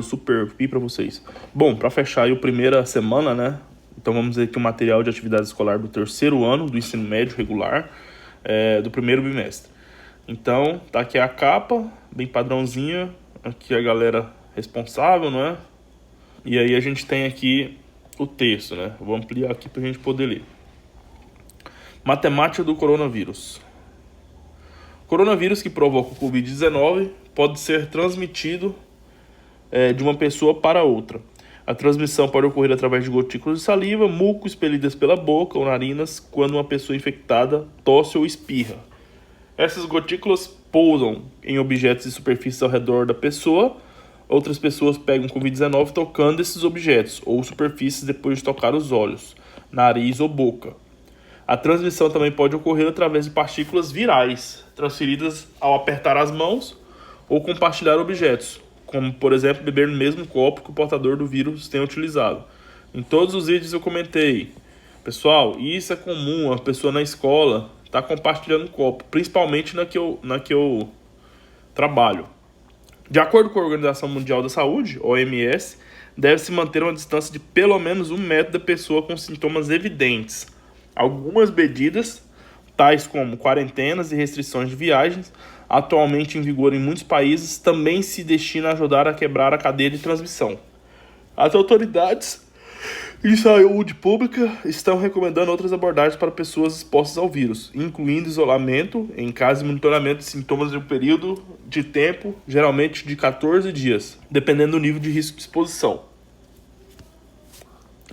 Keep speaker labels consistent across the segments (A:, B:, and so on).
A: eu super vi para vocês. Bom, para fechar aí a primeira semana, né? Então vamos dizer que o material de atividade escolar do terceiro ano do ensino médio regular, do primeiro bimestre. Então, tá aqui a capa, bem padrãozinha, aqui a galera responsável, não é? E aí a gente tem aqui o texto, né? Vou ampliar aqui pra gente poder ler. Matemática do coronavírus. Coronavírus que provoca o Covid-19 pode ser transmitido de uma pessoa para outra. A transmissão pode ocorrer através de gotículas de saliva, muco expelidas pela boca ou narinas quando uma pessoa infectada tosse ou espirra. Essas gotículas pousam em objetos e superfícies ao redor da pessoa. Outras pessoas pegam Covid-19 tocando esses objetos ou superfícies depois de tocar os olhos, nariz ou boca. A transmissão também pode ocorrer através de partículas virais, transferidas ao apertar as mãos ou compartilhar objetos, como, por exemplo, beber no mesmo copo que o portador do vírus tem utilizado. Em todos os vídeos eu comentei, pessoal, isso é comum, a pessoa na escola está compartilhando copo, principalmente na que eu trabalho. De acordo com a Organização Mundial da Saúde, OMS, deve-se manter uma distância de pelo menos 1 metro da pessoa com sintomas evidentes. Algumas medidas, tais como quarentenas e restrições de viagens, atualmente em vigor em muitos países, também se destinam a ajudar a quebrar a cadeia de transmissão. As autoridades de saúde pública estão recomendando outras abordagens para pessoas expostas ao vírus, incluindo isolamento em casa e monitoramento de sintomas em um período de tempo, geralmente de 14 dias, dependendo do nível de risco de exposição.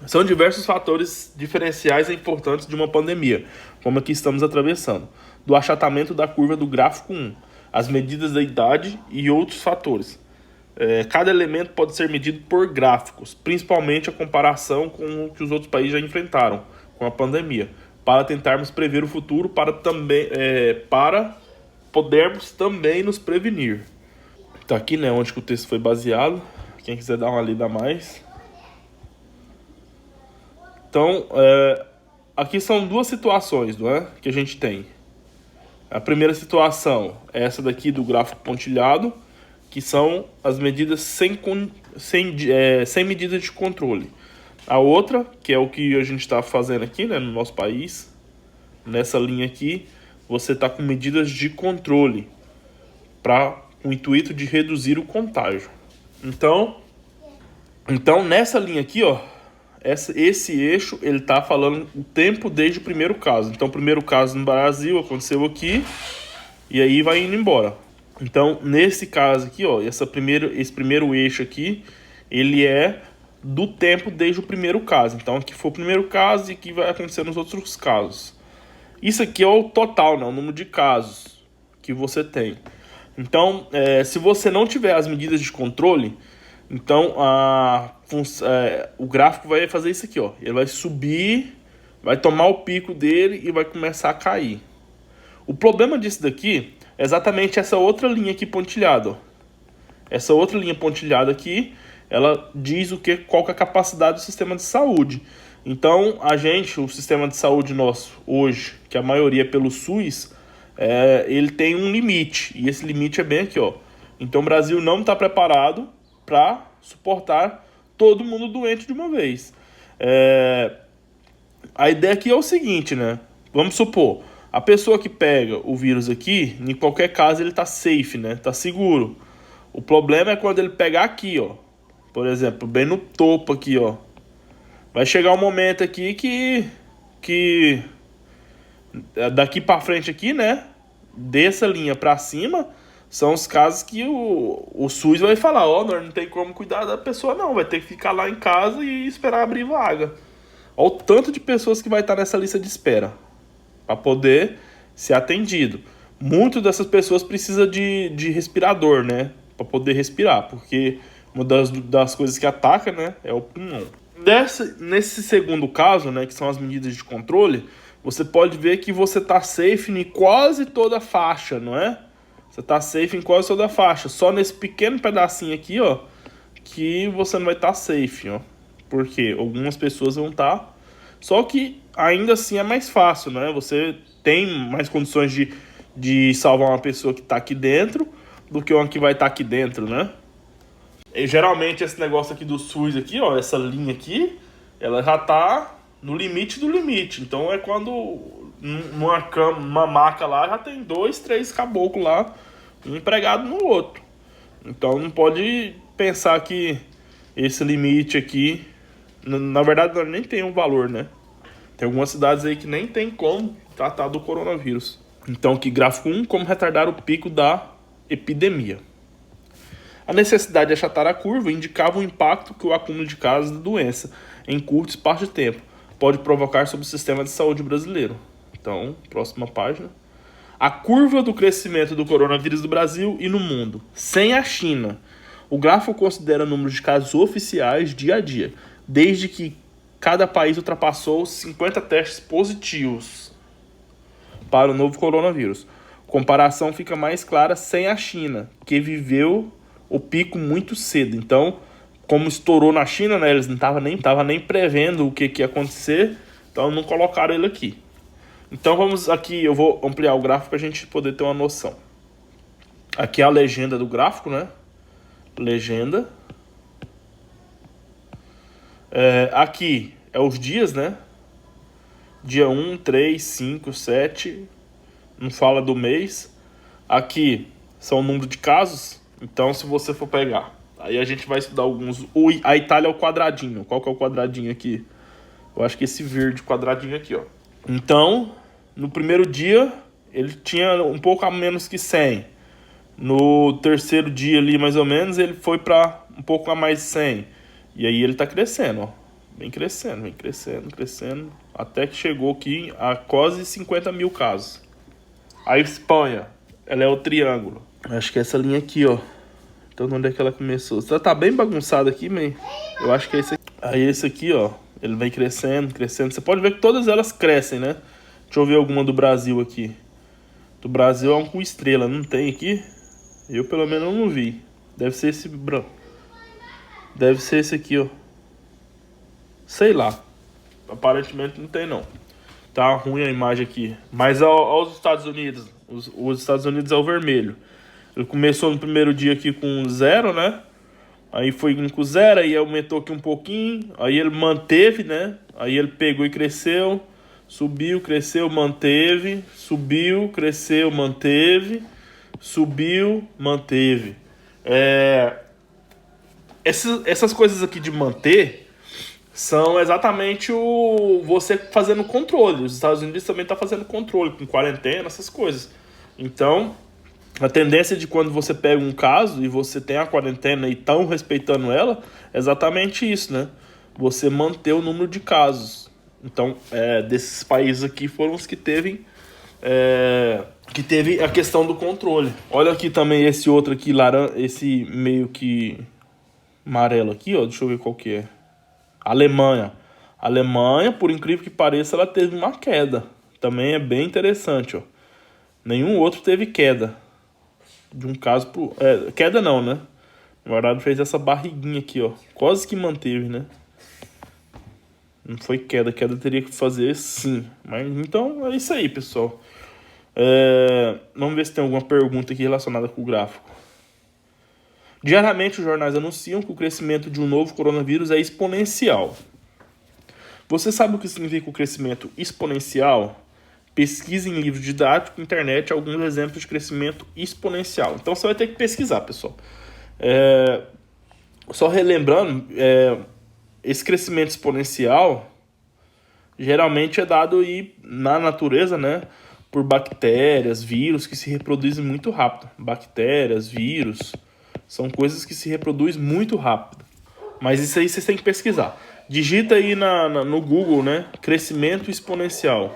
A: São diversos fatores diferenciais e importantes de uma pandemia, como a que estamos atravessando, do achatamento da curva do gráfico 1, as medidas da idade e outros fatores. Cada elemento pode ser medido por gráficos, principalmente a comparação com o que os outros países já enfrentaram com a pandemia, para tentarmos prever o futuro, para podermos também nos prevenir. Tá aqui, né, onde que o texto foi baseado, quem quiser dar uma lida a mais. Então, aqui são duas situações, não é, que a gente tem. A primeira situação é essa daqui do gráfico pontilhado, que são as medidas sem medidas de controle. A outra, que é o que a gente está fazendo aqui, né, no nosso país, nessa linha aqui, você está com medidas de controle para o intuito de reduzir o contágio. Então nessa linha aqui, ó, esse eixo, ele tá falando o tempo desde o primeiro caso. Então, o primeiro caso no Brasil aconteceu aqui, e aí vai indo embora. Então, nesse caso aqui, ó, esse primeiro eixo aqui, ele é do tempo desde o primeiro caso. Então, aqui foi o primeiro caso e aqui vai acontecer nos outros casos. Isso aqui é o total, né, o número de casos que você tem. Então, se você não tiver as medidas de controle, então o gráfico vai fazer isso aqui, ó. Ele vai subir, vai tomar o pico dele e vai começar a cair. O problema disso daqui é exatamente essa outra linha aqui pontilhada, ó. Essa outra linha pontilhada aqui, ela diz qual que é a capacidade do sistema de saúde. Então, o sistema de saúde nosso hoje, que a maioria é pelo SUS, ele tem um limite, e esse limite é bem aqui, ó. Então, o Brasil não está preparado para suportar todo mundo doente de uma vez. A ideia aqui é o seguinte, né? Vamos supor, a pessoa que pega o vírus aqui, em qualquer caso ele tá safe, né? Tá seguro. O problema é quando ele pegar aqui, ó. Por exemplo, bem no topo aqui, ó. Vai chegar um momento aqui que daqui para frente aqui, né? Dessa linha para cima, são os casos que o SUS vai falar, ó, nós não tem como cuidar da pessoa não, vai ter que ficar lá em casa e esperar abrir vaga. Olha o tanto de pessoas que vai estar nessa lista de espera para poder ser atendido. Muitas dessas pessoas precisam de respirador, né? Para poder respirar, porque uma das coisas que ataca, né, é o pulmão. Nesse segundo caso, né, que são as medidas de controle, você pode ver que você está safe em quase toda a faixa, não é? Você está safe em quase toda a faixa. Só nesse pequeno pedacinho aqui, ó, que você não vai estar safe, ó. Porque algumas pessoas vão estar. Só que ainda assim é mais fácil, né? Você tem mais condições de salvar uma pessoa que está aqui dentro do que uma que vai estar aqui dentro, né? E, geralmente esse negócio aqui do SUS aqui, ó, essa linha aqui, ela já tá no limite do limite. Então é quando numa maca lá já tem 2, 3 caboclos lá, um empregado no outro. Então não pode pensar que esse limite aqui, na verdade nem tem um valor, né? Tem algumas cidades aí que nem tem como tratar do coronavírus. Então aqui gráfico 1, como retardar o pico da epidemia. A necessidade de achatar a curva indicava o impacto que o acúmulo de casos da doença em curto espaço de tempo pode provocar sobre o sistema de saúde brasileiro. Então, próxima página. A curva do crescimento do coronavírus no Brasil e no mundo. Sem a China. O gráfico considera o número de casos oficiais dia a dia, desde que cada país ultrapassou 50 testes positivos para o novo coronavírus. A comparação fica mais clara sem a China, que viveu o pico muito cedo. Então, como estourou na China, né, eles não estavam nem prevendo o que ia acontecer, então não colocaram ele aqui. Então vamos aqui, eu vou ampliar o gráfico para a gente poder ter uma noção. Aqui é a legenda do gráfico, né? Legenda. Aqui é os dias, né? Dia 1, 3, 5, 7. Não fala do mês. Aqui são o número de casos. Então, se você for pegar, aí a gente vai estudar alguns. A Itália é o quadradinho. Qual que é o quadradinho aqui? Eu acho que esse verde quadradinho aqui, ó. Então, no primeiro dia, ele tinha um pouco a menos que 100. No terceiro dia ali, mais ou menos, ele foi para um pouco a mais de 100. E aí ele tá crescendo, ó. Vem crescendo, crescendo. Até que chegou aqui a quase 50 mil casos. A Espanha, ela é o triângulo. Acho que é essa linha aqui, ó. Então, onde é que ela começou? Tá bem bagunçado aqui, man. Eu acho que é esse aqui. Aí esse aqui, ó. Ele vem crescendo. Você pode ver que todas elas crescem, né? Deixa eu ver alguma do Brasil aqui. Do Brasil é um com estrela, não tem aqui? Eu, pelo menos, não vi. Deve ser esse branco. Deve ser esse aqui, ó. Sei lá. Aparentemente não tem, não. Tá ruim a imagem aqui. Mas aos Estados Unidos. Os Estados Unidos é o vermelho. Ele começou no primeiro dia aqui com 0, né? Aí foi indo com 0, aí aumentou aqui um pouquinho. Aí ele manteve, né? Aí ele pegou e cresceu. Subiu, cresceu, manteve. Subiu, cresceu, manteve. Subiu, manteve. Essas coisas aqui de manter são exatamente você fazendo controle. Os Estados Unidos também estão fazendo controle, com quarentena, essas coisas. Então, a tendência de quando você pega um caso e você tem a quarentena e estão respeitando ela, é exatamente isso, né? Você manter o número de casos. Então, desses países aqui foram os que teve a questão do controle. Olha aqui também esse outro aqui, esse meio que amarelo aqui, ó. Deixa eu ver qual que é. Alemanha. A Alemanha, por incrível que pareça, ela teve uma queda. Também é bem interessante, ó. Nenhum outro teve queda. De um caso pro... queda não, né? Na verdade fez essa barriguinha aqui, ó. Quase que manteve, né? Não foi queda. Queda teria que fazer sim. Mas então é isso aí, pessoal. Vamos ver se tem alguma pergunta aqui relacionada com o gráfico. Diariamente, os jornais anunciam que o crescimento de um novo coronavírus é exponencial. Você sabe o que significa o crescimento exponencial? Pesquise em livros didáticos, internet, alguns exemplos de crescimento exponencial. Então, você vai ter que pesquisar, pessoal. Só relembrando, esse crescimento exponencial geralmente é dado aí na natureza, né? Por bactérias, vírus que se reproduzem muito rápido. Bactérias, vírus... São coisas que se reproduzem muito rápido. Mas isso aí vocês têm que pesquisar. Digita aí no Google, né? Crescimento exponencial.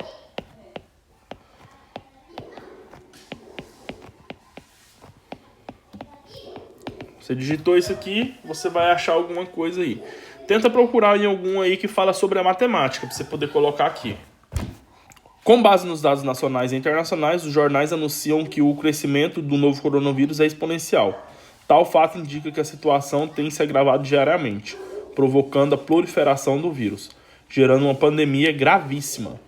A: Você digitou isso aqui, você vai achar alguma coisa aí. Tenta procurar em algum aí que fala sobre a matemática, para você poder colocar aqui. Com base nos dados nacionais e internacionais, os jornais anunciam que o crescimento do novo coronavírus é exponencial. Tal fato indica que a situação tem se agravado diariamente, provocando a proliferação do vírus, gerando uma pandemia gravíssima.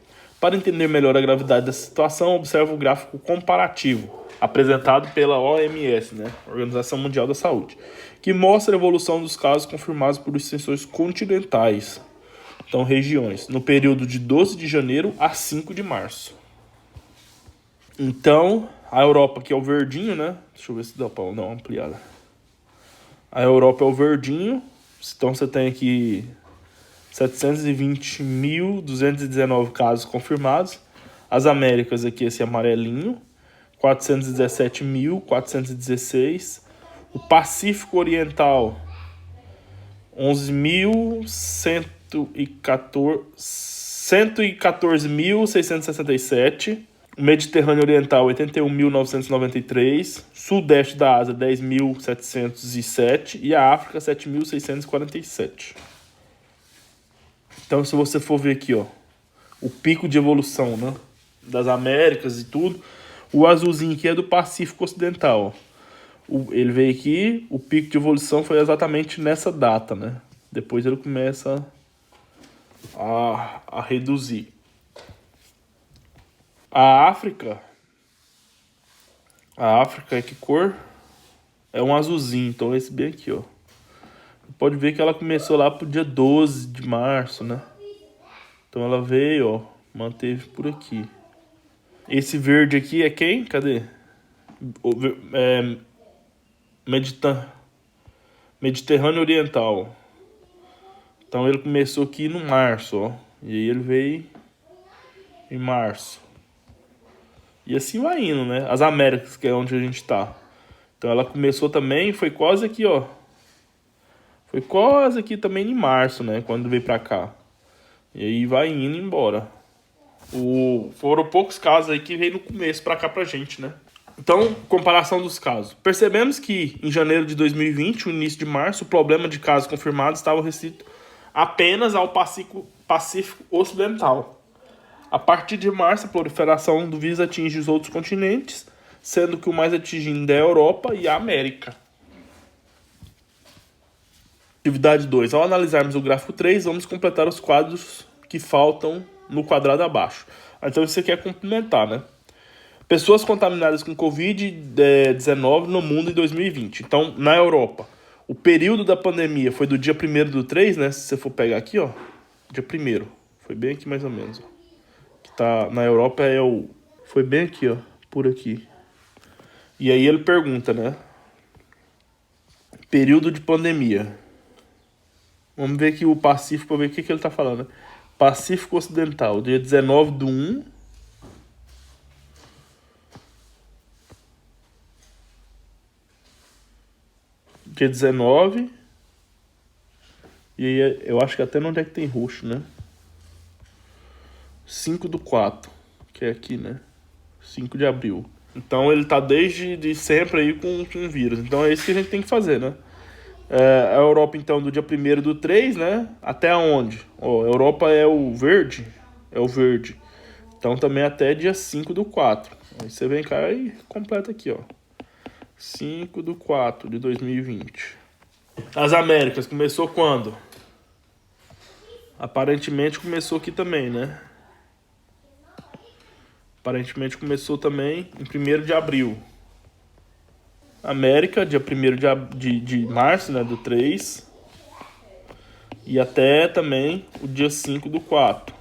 A: Para entender melhor a gravidade dessa situação, observe o gráfico comparativo, apresentado pela OMS, né, Organização Mundial da Saúde, que mostra a evolução dos casos confirmados por extensões continentais, então regiões, no período de 12 de janeiro a 5 de março. Então, a Europa, que é o verdinho, né, deixa eu ver se dá para dar uma ampliada. A Europa é o verdinho, então você tem aqui 720.219 casos confirmados. As Américas aqui, esse amarelinho, 417.416. O Pacífico Oriental, 114.667. O Mediterrâneo Oriental, 81.993. Sudeste da Ásia, 10.707. E a África, 7.647. Então, se você for ver aqui, ó, o pico de evolução, né, das Américas e tudo, o azulzinho aqui é do Pacífico Ocidental. Ele veio aqui, o pico de evolução foi exatamente nessa data, né? Depois ele começa a reduzir. A África é que cor? É um azulzinho, então esse bem aqui, ó. Pode ver que ela começou lá pro dia 12 de março, né? Então ela veio, ó, manteve por aqui. Esse verde aqui é quem? Cadê? Mediterrâneo Oriental. Então ele começou aqui no março, ó. E aí ele veio em março. E assim vai indo, né? As Américas, que é onde a gente tá. Então ela começou também, foi quase aqui, ó. Foi quase aqui também em março, né? Quando veio pra cá. E aí vai indo embora. Foram poucos casos aí que veio no começo pra cá pra gente, né? Então, comparação dos casos. Percebemos que em janeiro de 2020, o início de março, o problema de casos confirmados estava restrito apenas ao Pacífico Ocidental. A partir de março, a proliferação do vírus atinge os outros continentes, sendo que o mais atingindo é a Europa e a América. Atividade 2. Ao analisarmos o gráfico 3, vamos completar os quadros que faltam no quadrado abaixo. Então isso aqui é complementar, né? Pessoas contaminadas com Covid-19 no mundo em 2020. Então, na Europa, o período da pandemia foi do dia 1º/3, né? Se você for pegar aqui, ó, dia 1º. Foi bem aqui mais ou menos, ó. Que tá na Europa foi bem aqui, ó, por aqui. E aí ele pergunta, né? Período de pandemia. Vamos ver aqui o Pacífico para ver o que ele tá falando, né? Pacífico Ocidental, dia 19/1. Dia 19. E aí eu acho que até onde é que tem roxo, né? 5/4, que é aqui, né? 5 de abril. Então ele tá desde sempre aí com vírus. Então é isso que a gente tem que fazer, né? A Europa, então, do dia 1º/3, né? Até onde? Ó, a Europa é o verde. É o verde. Então também até dia 5/4. Aí você vem cá e completa aqui, ó. 5/4 de 2020. As Américas, começou quando? Aparentemente começou aqui também, né? Aparentemente começou também em 1º de abril. América, dia 1º de março, né, do 3. E até também o dia 5/4.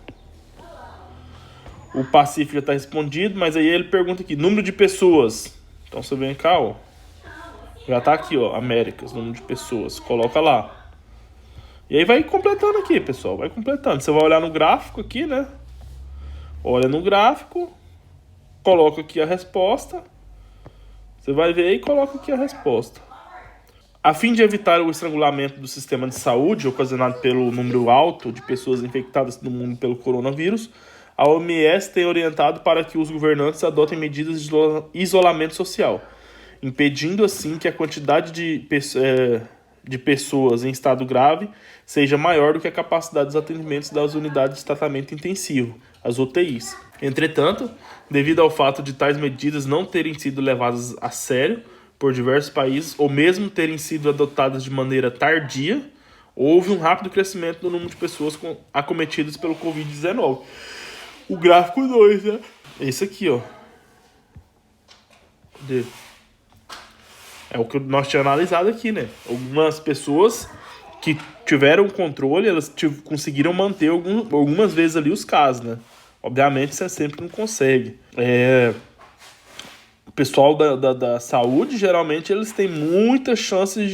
A: O Pacífico já está respondido, mas aí ele pergunta aqui, número de pessoas. Então você vem cá, ó. Já tá aqui, ó, Américas, número de pessoas. Coloca lá. E aí vai completando aqui, pessoal, vai completando. Você vai olhar no gráfico aqui, né? Olha no gráfico, coloca aqui a resposta. Você vai ver e coloca aqui a resposta. A fim de evitar o estrangulamento do sistema de saúde ocasionado pelo número alto de pessoas infectadas no mundo pelo coronavírus, a OMS tem orientado para que os governantes adotem medidas de isolamento social, impedindo assim que a quantidade de pessoas em estado grave seja maior do que a capacidade dos atendimentos das unidades de tratamento intensivo, as UTIs. Entretanto, devido ao fato de tais medidas não terem sido levadas a sério por diversos países, ou mesmo terem sido adotadas de maneira tardia, houve um rápido crescimento do número de pessoas acometidas pelo Covid-19. o gráfico 2, né? Esse aqui, ó. Cadê? É o que nós tínhamos analisado aqui, né? Algumas pessoas que tiveram controle, elas conseguiram manter algumas vezes ali os casos, né? Obviamente você sempre não consegue. O pessoal da saúde, geralmente, eles têm muitas chances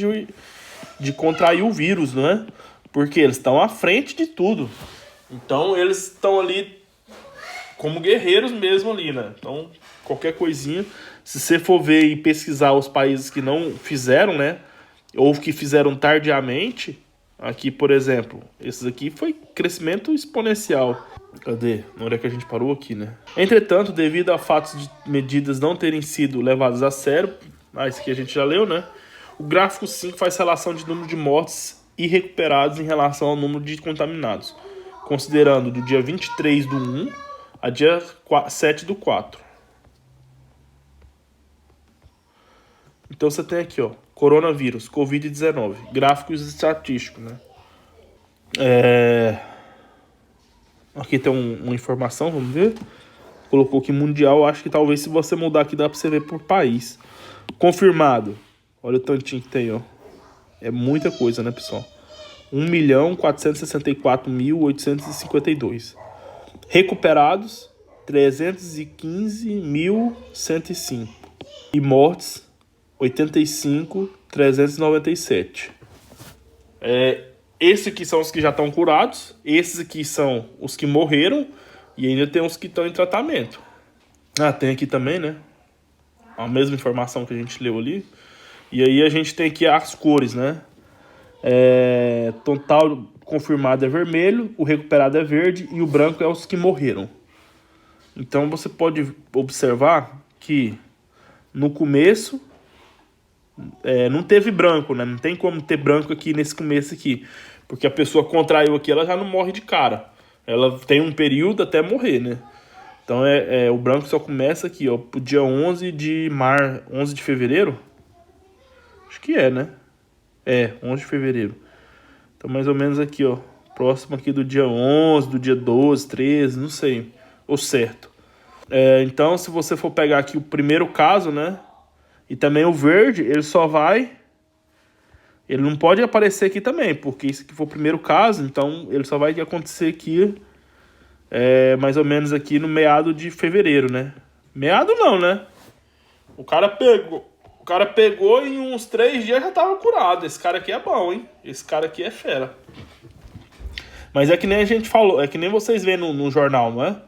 A: de contrair o vírus, não é? Porque eles estão à frente de tudo. Então, eles estão ali como guerreiros mesmo ali, né? Então, qualquer coisinha, se você for ver e pesquisar os países que não fizeram, né? Ou que fizeram tardiamente, aqui, por exemplo, esses aqui foi crescimento exponencial. Cadê? Na hora que a gente parou aqui, né? Entretanto, devido a fatos de medidas não terem sido levadas a sério, isso aqui a gente já leu, né? O gráfico 5 faz relação de número de mortes e recuperados em relação ao número de contaminados, considerando do dia 23/1 a dia 7/4. Então você tem aqui, ó, coronavírus, Covid-19, gráficos estatísticos, né? Aqui tem uma informação, vamos ver. Colocou aqui mundial, acho que talvez se você mudar aqui dá pra você ver por país. Confirmado. Olha o tantinho que tem, ó. É muita coisa, né, pessoal? 1.464.852. Recuperados, 315.105. E mortes, 85.397. Esses aqui são os que já estão curados. Esses aqui são os que morreram. E ainda tem os que estão em tratamento. Tem aqui também, né? A mesma informação que a gente leu ali. E aí a gente tem aqui as cores, né? Total confirmado é vermelho, o recuperado é verde e o branco é os que morreram. Então você pode observar que no começo não teve branco, né? Não tem como ter branco aqui nesse começo aqui. Porque a pessoa contraiu aqui, ela já não morre de cara. Ela tem um período até morrer, né? Então o branco só começa aqui, ó, pro dia 11 de fevereiro. Acho que né? 11 de fevereiro. Então mais ou menos aqui, ó, próximo aqui do dia 11, do dia 12, 13, não sei, o certo. Então se você for pegar aqui o primeiro caso, né? E também o verde, ele não pode aparecer aqui também, porque isso aqui foi o primeiro caso, então ele só vai acontecer aqui, mais ou menos aqui no meado de fevereiro, né? Meado não, né? O cara pegou e em uns 3 dias já tava curado. Esse cara aqui é bom, hein? Esse cara aqui é fera. Mas é que nem a gente falou, é que nem vocês vêem no jornal, não é?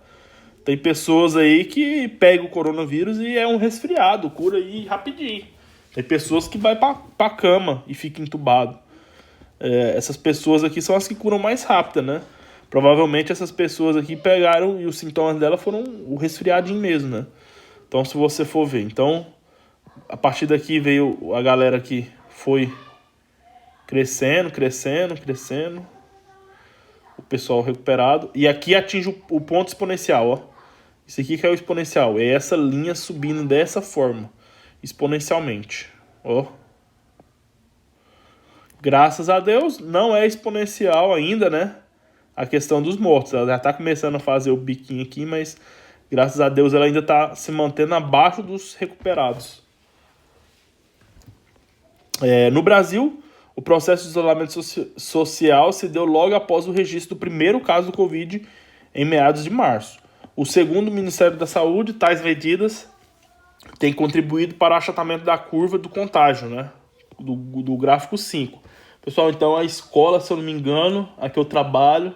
A: Tem pessoas aí que pegam o coronavírus e é um resfriado, cura aí rapidinho. Tem pessoas que vai pra cama e fica entubado. Essas pessoas aqui são as que curam mais rápido, né? Provavelmente essas pessoas aqui pegaram e os sintomas dela foram o resfriadinho mesmo, né? Então se você for ver, então a partir daqui veio a galera que foi crescendo. O pessoal recuperado. E aqui atinge o ponto exponencial, ó. Isso aqui que é o exponencial. É essa linha subindo dessa forma. Exponencialmente. Ó. Graças a Deus, não é exponencial ainda, né? A questão dos mortos. Ela já tá começando a fazer o biquinho aqui, mas graças a Deus ela ainda tá se mantendo abaixo dos recuperados. No Brasil, o processo de isolamento social se deu logo após o registro do primeiro caso do Covid em meados de março. O segundo o Ministério da Saúde, tais medidas têm contribuído para o achatamento da curva do contágio, né? Do gráfico 5. Pessoal, então a escola, se eu não me engano, a que eu trabalho,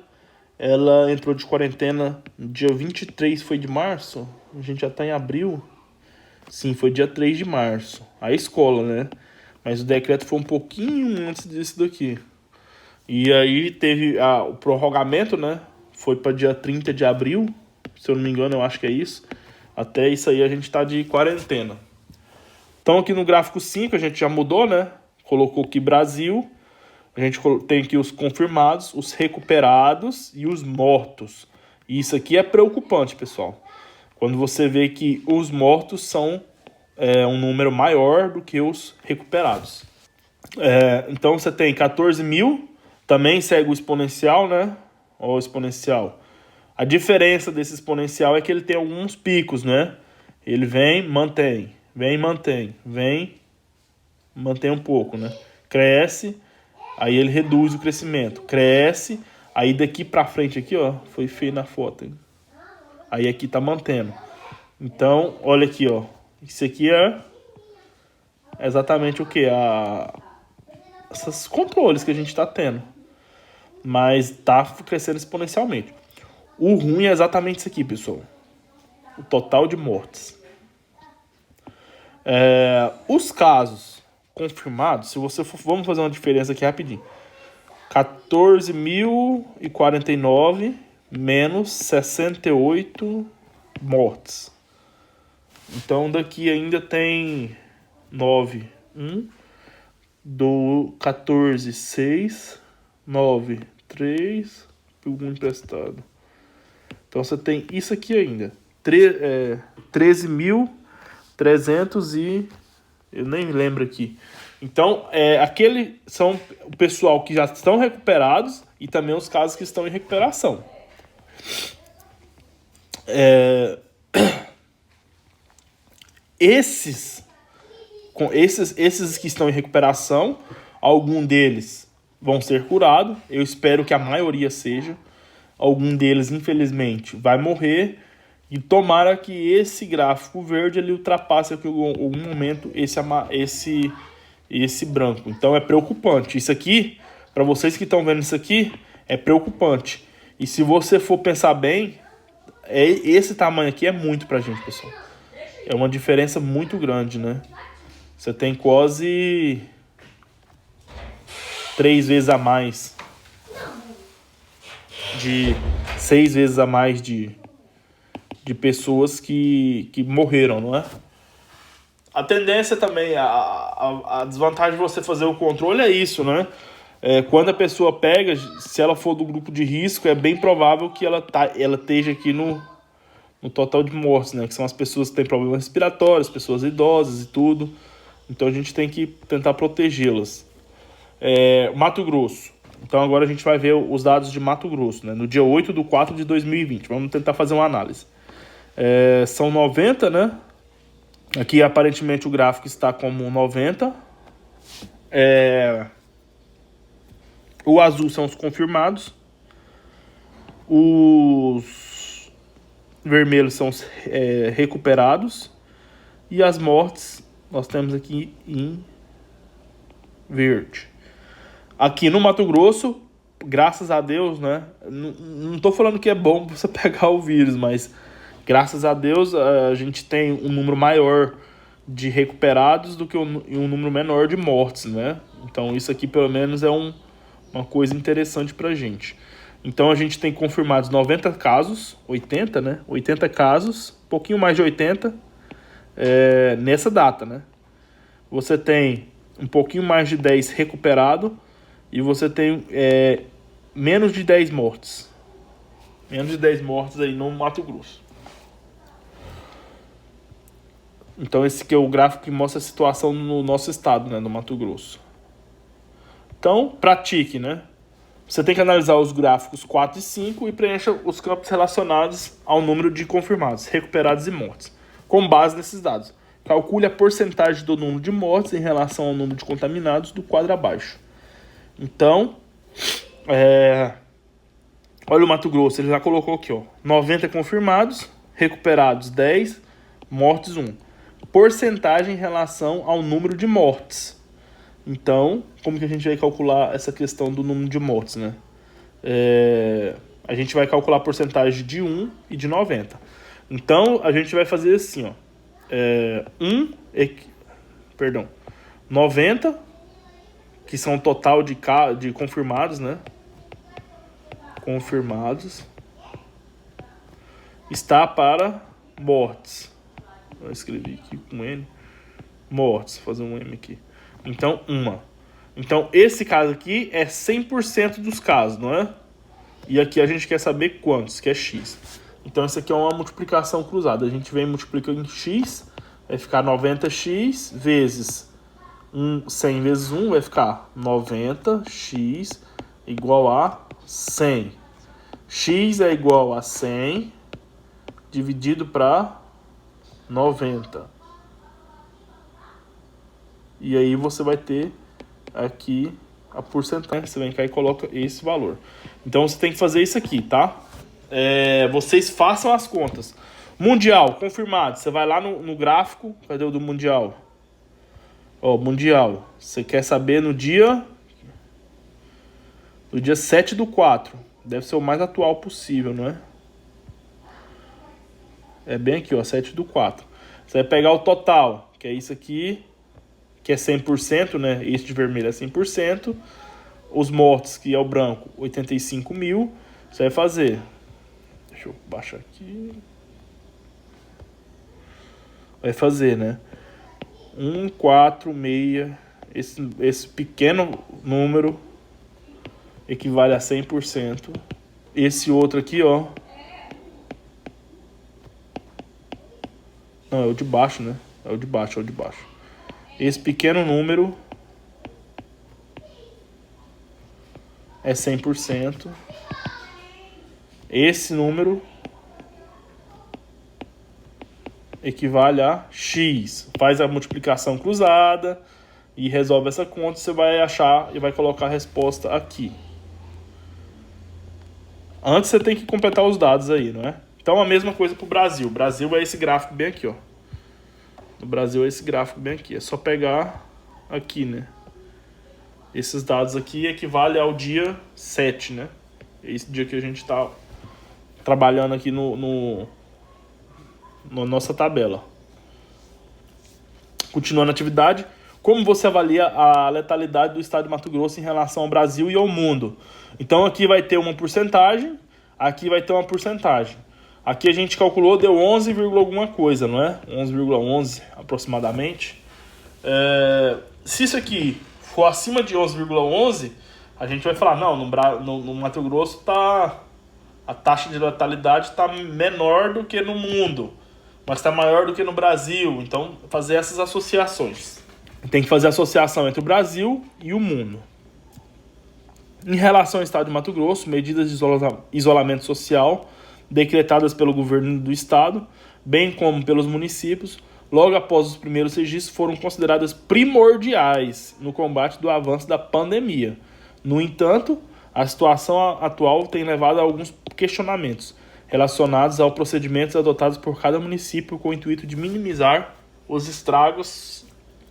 A: ela entrou de quarentena no dia 23, foi de março? A gente já está em abril? Sim, foi dia 3 de março. A escola, né? Mas o decreto foi um pouquinho antes disso daqui. E aí teve o prorrogamento, né? Foi para dia 30 de abril. Se eu não me engano, eu acho que é isso. Até isso aí a gente tá de quarentena. Então aqui no gráfico 5 a gente já mudou, né? Colocou aqui Brasil. A gente tem aqui os confirmados, os recuperados e os mortos. E isso aqui é preocupante, pessoal. Quando você vê que os mortos são um número maior do que os recuperados. Então você tem 14 mil, também segue o exponencial, né? Ó, o exponencial. A diferença desse exponencial é que ele tem alguns picos, né? Ele vem, mantém, vem, mantém um pouco, né? Cresce, aí ele reduz o crescimento. Cresce, aí daqui pra frente aqui, ó, foi feio na foto, hein? Aí aqui tá mantendo. Então, olha aqui, ó. Isso aqui é exatamente o que? Esses controles que a gente tá tendo. Mas tá crescendo exponencialmente. O ruim é exatamente isso aqui, pessoal. O total de mortes. Os casos confirmados, se você for, vamos fazer uma diferença aqui rapidinho. 14.049 menos 68 mortes. Então daqui ainda tem 9, 1, do 14, 6, 9, 3, pegou emprestado. Então você tem isso aqui ainda. 13.300 e... eu nem lembro aqui. Então, aquele são o pessoal que já estão recuperados e também os casos que estão em recuperação. Esses que estão em recuperação, algum deles vão ser curados. Eu espero que a maioria seja. Algum deles, infelizmente, vai morrer. E tomara que esse gráfico verde ele ultrapasse aqui, em algum momento esse branco. Então é preocupante. Isso aqui, para vocês que estão vendo isso aqui, é preocupante. E se você for pensar bem, esse tamanho aqui é muito pra gente, pessoal. É uma diferença muito grande, né? Você tem quase 3 vezes a mais 6 vezes a mais de pessoas que morreram, não é? A tendência também, a desvantagem de você fazer o controle é isso, né? Quando a pessoa pega, se ela for do grupo de risco, é bem provável que ela esteja aqui no total de mortes, né? Que são as pessoas que têm problemas respiratórios, pessoas idosas e tudo. Então a gente tem que tentar protegê-las. Mato Grosso. Então agora a gente vai ver os dados de Mato Grosso, né? No dia 8/4/2020. Vamos tentar fazer uma análise. São 90, né? Aqui aparentemente o gráfico está como 90. O azul são os confirmados. Os vermelhos são os recuperados. E as mortes nós temos aqui em verde. Aqui no Mato Grosso, graças a Deus, né? Não tô falando que é bom você pegar o vírus, mas graças a Deus a gente tem um número maior de recuperados do que um número menor de mortes, né? Então isso aqui pelo menos é uma coisa interessante pra gente. Então a gente tem confirmados 90 casos, 80, né? 80 casos, um pouquinho mais de 80 nessa data, né? Você tem um pouquinho mais de 10 recuperado e você tem menos de 10 mortes. Menos de 10 mortes aí no Mato Grosso. Então esse aqui é o gráfico que mostra a situação no nosso estado, né, no Mato Grosso. Então, pratique, né? Você tem que analisar os gráficos 4 e 5 e preencha os campos relacionados ao número de confirmados, recuperados e mortes. Com base nesses dados, calcule a porcentagem do número de mortes em relação ao número de contaminados do quadro abaixo. Então, olha o Mato Grosso, ele já colocou aqui, ó, 90 confirmados, recuperados 10, mortes 1. Porcentagem em relação ao número de mortes. Então, como que a gente vai calcular essa questão do número de mortes, né? A gente vai calcular a porcentagem de 1 e de 90. Então, a gente vai fazer assim, ó. 90, que são o total de confirmados, né? Confirmados. Está para mortes. Eu escrevi aqui com N. Mortes, vou fazer um M aqui. Então, Então, esse caso aqui é 100% dos casos, não é? E aqui a gente quer saber quantos, que é X. Então, isso aqui é uma multiplicação cruzada. A gente vem multiplicando em X, vai ficar 90x vezes 100 vezes 1, vai ficar 90x igual a 100. X é igual a 100 dividido para 90. E aí você vai ter aqui a porcentagem. Você vem cá e coloca esse valor. Então você tem que fazer isso aqui, tá? Vocês façam as contas. Mundial, confirmado. Você vai lá no gráfico. Cadê o do Mundial? Ó, Mundial. Você quer saber no dia 7/4. Deve ser o mais atual possível, não é? É bem aqui, ó, 7/4. Você vai pegar o total, que é isso aqui, que é 100%, né? Esse de vermelho é 100%. Os mortos, que é o branco, 85 mil. Você vai fazer... Deixa eu baixar aqui. Vai fazer, né? 146. Esse pequeno número equivale a 100%. Esse outro aqui, ó. Não, é o de baixo, né? É o de baixo. Esse pequeno número é 100%. Esse número equivale a X. Faz a multiplicação cruzada e resolve essa conta. Você vai achar e vai colocar a resposta aqui. Antes você tem que completar os dados aí, não é? Então a mesma coisa para o Brasil. O Brasil é esse gráfico bem aqui, ó. No Brasil é esse gráfico bem aqui. É só pegar aqui, né? Esses dados aqui equivalem ao dia 7, né? É esse dia que a gente está trabalhando aqui no nossa tabela. Continuando a atividade, como você avalia a letalidade do estado de Mato Grosso em relação ao Brasil e ao mundo? Então aqui vai ter uma porcentagem, aqui vai ter uma porcentagem. Aqui a gente calculou, deu 11, alguma coisa, não é? 11,11 aproximadamente. Se isso aqui for acima de 11,11, a gente vai falar, não, no Mato Grosso a taxa de letalidade está menor do que no mundo, mas está maior do que no Brasil. Então, fazer essas associações. Tem que fazer associação entre o Brasil e o mundo. Em relação ao estado de Mato Grosso, medidas de isolamento social decretadas pelo governo do estado, bem como pelos municípios, logo após os primeiros registros, foram consideradas primordiais no combate do avanço da pandemia. No entanto, a situação atual tem levado a alguns questionamentos relacionados aos procedimentos adotados por cada município com o intuito de minimizar os estragos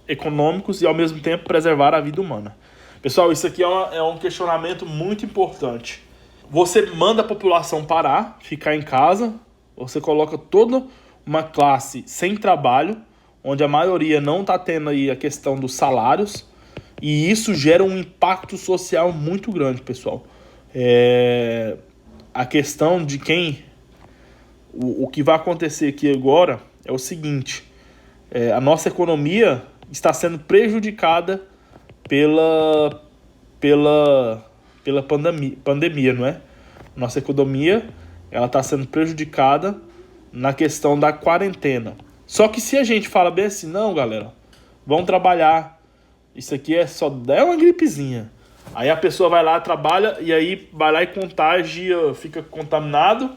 A: econômicos e, ao mesmo tempo, preservar a vida humana. Pessoal, isso aqui é um questionamento muito importante. Você manda a população parar, ficar em casa, você coloca toda uma classe sem trabalho, onde a maioria não está tendo aí a questão dos salários, e isso gera um impacto social muito grande, pessoal. A questão de o que vai acontecer aqui agora é o seguinte: a nossa economia está sendo prejudicada pela pandemia, não é? Nossa economia ela está sendo prejudicada na questão da quarentena. Só que se a gente fala bem assim, não, galera, vão trabalhar, isso aqui é uma gripezinha. Aí a pessoa vai lá, trabalha, e aí vai lá e contagia, fica contaminado.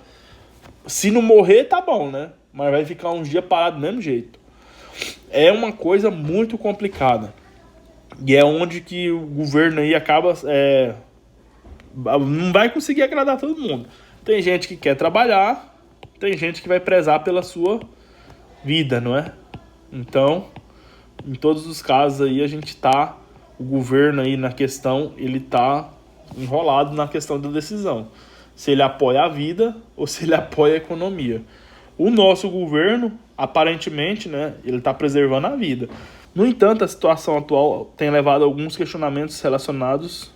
A: Se não morrer, tá bom, né? Mas vai ficar uns dias parado do mesmo jeito. É uma coisa muito complicada. E é onde que o governo aí acaba... não vai conseguir agradar todo mundo. Tem gente que quer trabalhar, tem gente que vai prezar pela sua vida, não é? Então, em todos os casos aí, o governo aí na questão, ele tá enrolado na questão da decisão. Se ele apoia a vida ou se ele apoia a economia. O nosso governo, aparentemente, né, ele está preservando a vida. No entanto, a situação atual tem levado a alguns questionamentos relacionados.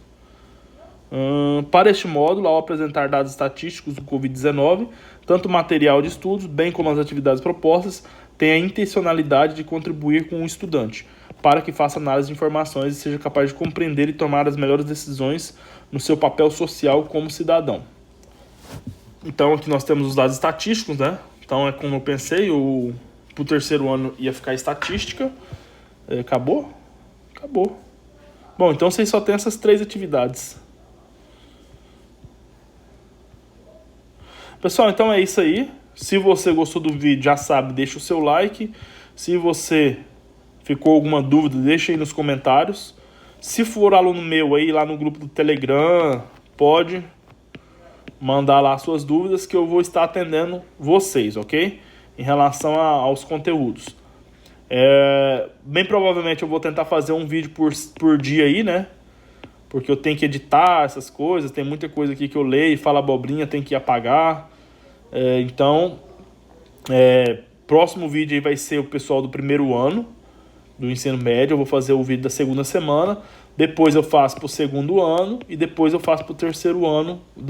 A: Para este módulo, ao apresentar dados estatísticos do Covid-19, tanto o material de estudos, bem como as atividades propostas, tem a intencionalidade de contribuir com o estudante, para que faça análise de informações e seja capaz de compreender e tomar as melhores decisões no seu papel social como cidadão. Então aqui nós temos os dados estatísticos, né? Então é como eu pensei, pro terceiro ano ia ficar estatística. Acabou? Acabou. Bom, então vocês só tem essas 3 atividades. Pessoal, então é isso aí. Se você gostou do vídeo, já sabe, deixa o seu like. Se você ficou alguma dúvida, deixa aí nos comentários. Se for aluno meu aí lá no grupo do Telegram, pode mandar lá suas dúvidas que eu vou estar atendendo vocês, ok? Em relação aos conteúdos. Bem provavelmente eu vou tentar fazer um vídeo por dia aí, né? Porque eu tenho que editar essas coisas, tem muita coisa aqui que eu leio e falo abobrinha, tem que apagar. Então, próximo vídeo aí vai ser o pessoal do primeiro ano do ensino médio. Eu vou fazer o vídeo da segunda semana, depois eu faço pro segundo ano e depois eu faço pro terceiro ano da